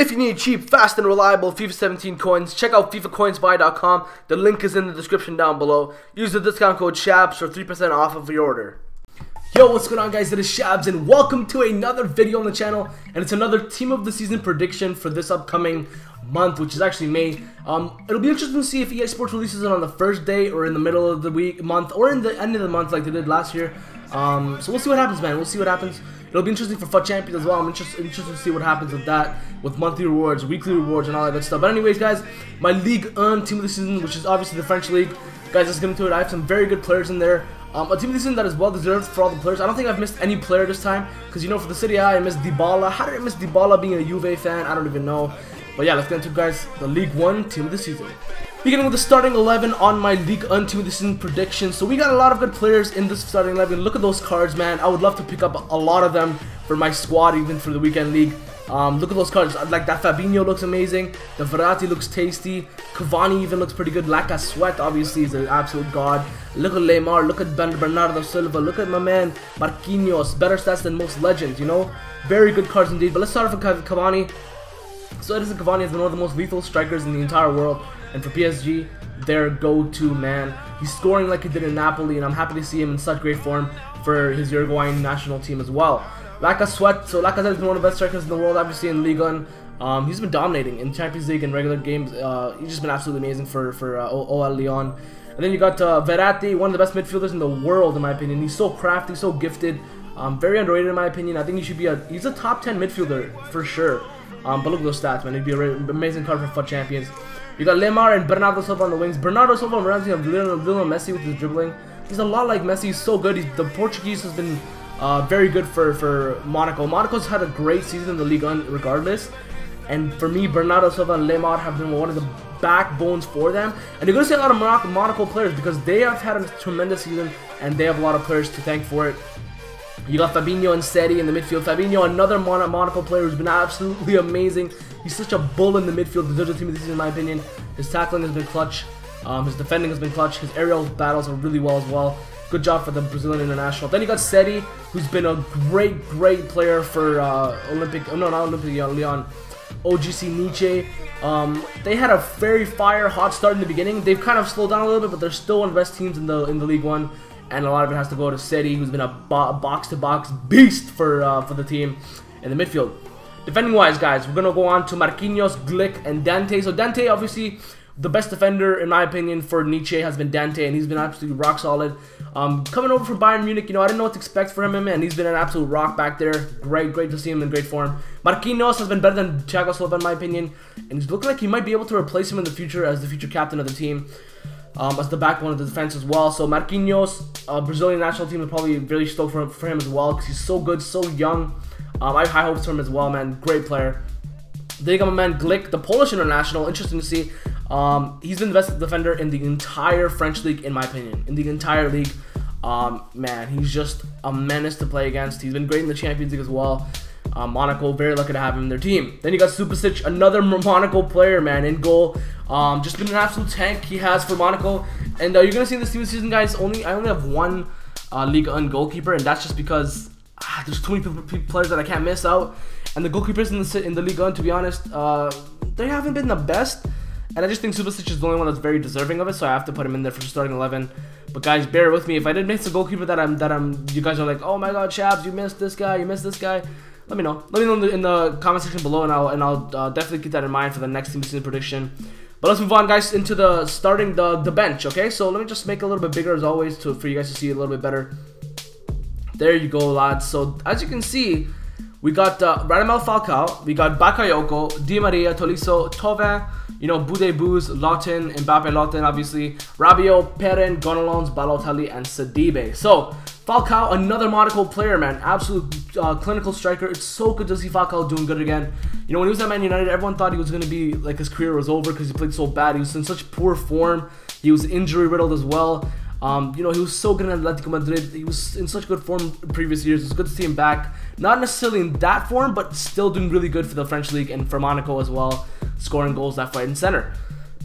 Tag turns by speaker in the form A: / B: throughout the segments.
A: If you need cheap, fast, and reliable FIFA 17 coins, check out FIFACoinsBuy.com. The link is in the description down below. Use the discount code SHABS for 3% off of your order. Yo, what's going on, guys? It is Shabs, and welcome to another video on the channel. And it's another Team of the Season prediction for this upcoming month, which is actually May. It'll be interesting to see if EA Sports releases it on the first day, or in the middle of the month, or in the end of the month like they did last year. So we'll see what happens, man. We'll see what happens. It'll be interesting for FUT Champions as well. I'm interested to see what happens with that, with monthly rewards, weekly rewards, and all that good stuff. But anyways, guys, my Ligue 1 Team of the Season, which is obviously the French League. Guys, let's get into it. I have some very good players in there. A Team of the Season that is well deserved for all the players. I don't think I've missed any player this time, because, you know, for the City I missed Dybala. How did I miss Dybala being a Juve fan? I don't even know. But yeah, let's get into it, guys. The Ligue 1 Team of the Season. Beginning with the starting 11 on my Ligue 1 Team of the Season prediction. So we got a lot of good players in this starting 11. Look at those cards, man. I would love to pick up a lot of them for my squad, even for the weekend league. Look at those cards. Like that Fabinho looks amazing. The Verratti looks tasty. Cavani even looks pretty good. Sweat obviously is an absolute god. Look at Lemar. Look at Bernardo Silva. Look at my man Marquinhos. Better stats than most legends, you know. Very good cards indeed. But let's start off with Cavani. So Edinson Cavani has been one of the most lethal strikers in the entire world. And for PSG, their go-to man. He's scoring like he did in Napoli, and I'm happy to see him in such great form for his Uruguayan national team as well. Sweat. So Lacazette has been one of the best strikers in the world, obviously in Ligue 1. He's been dominating in Champions League and regular games. He's just been absolutely amazing for OL Lyon. And then you got Verratti, one of the best midfielders in the world, in my opinion. He's so crafty, so gifted. Very underrated in my opinion. I think he should be he's a top 10 midfielder for sure. But look at those stats, man. He'd be an amazing card for FUT Champions. You got Lemar and Bernardo Silva on the wings. Bernardo Silva reminds me of Lionel Messi with his dribbling. He's a lot like Messi. He's so good. The Portuguese has been very good for Monaco. Monaco's had a great season in the Ligue 1 regardless. And for me, Bernardo Silva and Lemar have been one of the backbones for them. And you're going to see a lot of Monaco players because they have had a tremendous season and they have a lot of players to thank for it. You got Fabinho and Seti in the midfield. Fabinho, another Monaco player who's been absolutely amazing. He's such a bull in the midfield. Deserves a Team of the Season in my opinion. His tackling has been clutch. His defending has been clutch. His aerial battles are really well as well. Good job for the Brazilian international. Then you got Seti, who's been a great player for Lyon. OGC Nice. They had a very hot start in the beginning. They've kind of slowed down a little bit, but they're still one of the best teams in the Ligue 1. And a lot of it has to go to Seti, who's been a box-to-box beast for the team in the midfield. Defending-wise, guys, we're going to go on to Marquinhos, Glick, and Dante. So Dante, obviously, the best defender, in my opinion, for Nietzsche has been Dante, and he's been absolutely rock solid. Coming over from Bayern Munich, you know, I didn't know what to expect from him, and he's been an absolute rock back there. Great to see him in great form. Marquinhos has been better than Thiago Silva, in my opinion, and he's looking like he might be able to replace him in the future as the future captain of the team. As the backbone of the defense as well. So Marquinhos, Brazilian national team, is probably really stoked for him as well because he's so good, so young. I have high hopes for him as well, man. Great player. Then you got my man Glick, the Polish international. Interesting to see. He's been the best defender in the entire French league, in my opinion. In the entire league. Man, he's just a menace to play against. He's been great in the Champions League as well. Monaco, very lucky to have him in their team. Then you got Supasic, another Monaco player, man, in goal. Just been an absolute tank he has for Monaco. And you're gonna see in this team season, guys. I only have one Ligue 1 goalkeeper, and that's just because there's too many players that I can't miss out. And the goalkeepers in the Ligue 1, to be honest, they haven't been the best. And I just think Supasic is the only one that's very deserving of it, so I have to put him in there for starting 11. But guys, bear with me. If I did miss a goalkeeper you guys are like, oh my God, Shabs, you missed this guy, you missed this guy. Let me know. Let me know in the comment section below, and I'll definitely keep that in mind for the next team season prediction. But let's move on, guys, into the starting the bench. Okay, so let me just make it a little bit bigger as always for you guys to see it a little bit better. There you go, lads. So as you can see, we got Radamel Falcao, we got Bakayoko, Di Maria, Tolisso, Thauvin, you know, Boudet, Booz, Lawton, Mbappe, Lawton, obviously, Rabiot, Perrin, Gonalons, Balotelli, and Sidibe. So Falcao, another Monaco player, man, absolute clinical striker. It's so good to see Falcao doing good again. You know, when he was at Man United, everyone thought he was going to be, like, his career was over because he played so bad. He was in such poor form. He was injury riddled as well. You know, he was so good in Atletico Madrid. He was in such good form in previous years. It's good to see him back. Not necessarily in that form, but still doing really good for the French league and for Monaco as well, scoring goals left, right, and center.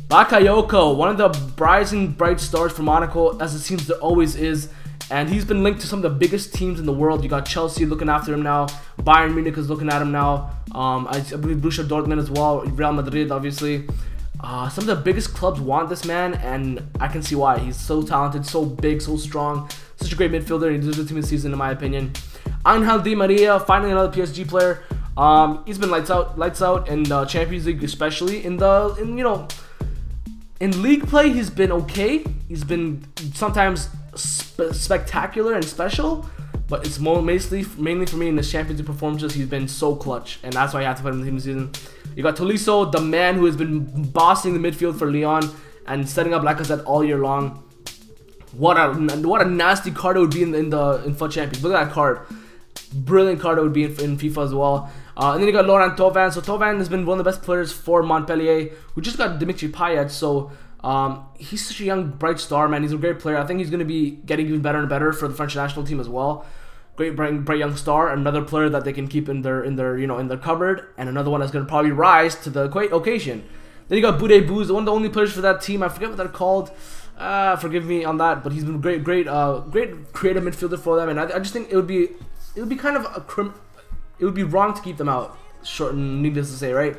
A: Bakayoko, one of the rising bright stars for Monaco, as it seems there always is. And he's been linked to some of the biggest teams in the world. You got Chelsea looking after him now. Bayern Munich is looking at him now. I believe Borussia Dortmund as well. Real Madrid, obviously. Some of the biggest clubs want this man, and I can see why. He's so talented, so big, so strong. Such a great midfielder. He deserves the team of the season, in my opinion. Angel Di Maria, finally another PSG player. He's been lights out in the Champions League, especially in league play. He's been okay. He's been sometimes spectacular and special, but it's mainly for me in the Champions League performances. He's been so clutch, and that's why I have to put him in the team this season. You got Tolisso, the man who has been bossing the midfield for Lyon and setting up Lacazette all year long. What a nasty card it would be in FUT Champions. Look at that card. Brilliant card it would be in FIFA as well. And then you got Laurent Thauvin. So Thauvin has been one of the best players for Montpellier, who just got Dimitri Payet. So he's such a young, bright star, man. He's a great player. I think he's going to be getting even better and better for the French national team as well. Great, bright young star. Another player that they can keep in their cupboard, and another one that's going to probably rise to the occasion. Then you got Boudé Bouz, one of the only players for that team. I forget what they're called. Forgive me on that, but he's been great creative midfielder for them, and I just think it would be kind of it would be wrong to keep them out. Short and needless to say, right?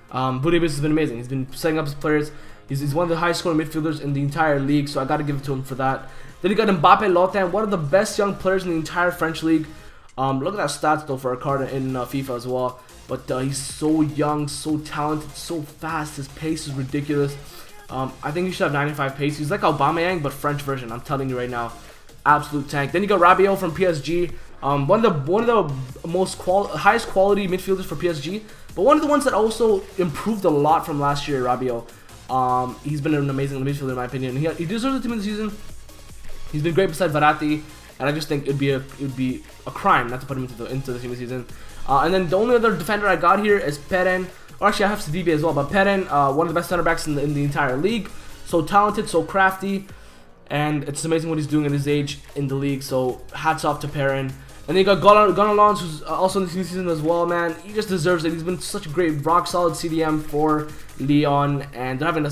A: Boudé Bouz has been amazing. He's been setting up his players. He's one of the highest scoring midfielders in the entire league, so I got to give it to him for that. Then you got Mbappé Lotin, one of the best young players in the entire French league. Look at that stats though for a card in FIFA as well. But he's so young, so talented, so fast. His pace is ridiculous. I think he should have 95 pace. He's like Aubameyang, but French version. I'm telling you right now, absolute tank. Then you got Rabiot from PSG. One of the highest quality midfielders for PSG, but one of the ones that also improved a lot from last year. Rabiot. He's been an amazing midfielder in my opinion. He deserves the team of the season. He's been great beside Verratti, and I just think it would be a crime not to put him into the team of the season. And then the only other defender I got here is Perrin. Or actually, I have Sidibe as well, but Perrin, one of the best center backs in the entire league. So talented, so crafty, and it's amazing what he's doing at his age in the league. So hats off to Perrin. And then you got Gonalons, who's also in the team season as well, man. He just deserves it. He's been such a great, rock-solid CDM for Lyon, and they're having a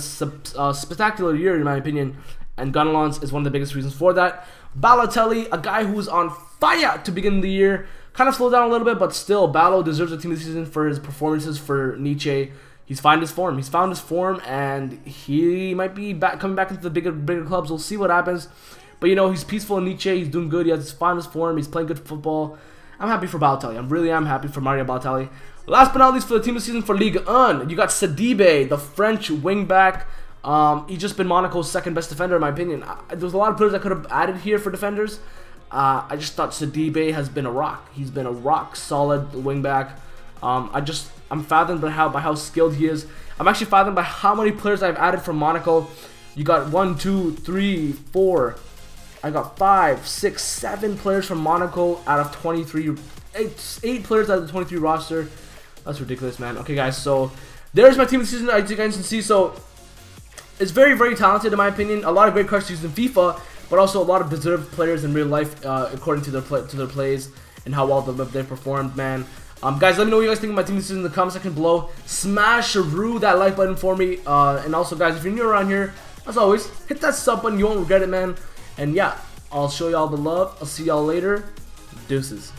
A: spectacular year, in my opinion. And Gonalons is one of the biggest reasons for that. Balotelli, a guy who was on fire to begin the year. Kind of slowed down a little bit, but still, Balo deserves the team of the season for his performances for Nietzsche. He's found his form. He's found his form, and he might be coming back into the bigger clubs. We'll see what happens. But, you know, he's peaceful in Nietzsche. He's doing good. He has found his form. He's playing good football. I'm happy for Balotelli. I really am happy for Mario Balotelli. Last but not least, for the team of the season for Ligue 1, you got Sidibe, the French wingback. He's just been Monaco's second best defender, in my opinion. There's a lot of players I could have added here for defenders. I just thought Sidibe has been a rock. He's been a rock solid wingback. I'm fathomed by how skilled he is. I'm actually fathomed by how many players I've added from Monaco. You got 1, 2, 3, 4. I got 5, 6, 7 players from Monaco out of 23. 8 players out of the 23 roster. That's ridiculous, man. Okay, guys. So there's my team this season. As you guys can see, so it's very talented in my opinion. A lot of great cards used in FIFA, but also a lot of deserved players in real life, according to their plays and how well they've performed, man. Guys, let me know what you guys think of my team this season in the comment section below. Smash that like button for me, and also, guys, if you're new around here, as always, hit that sub button. You won't regret it, man. And yeah, I'll show y'all the love. I'll see y'all later. Deuces.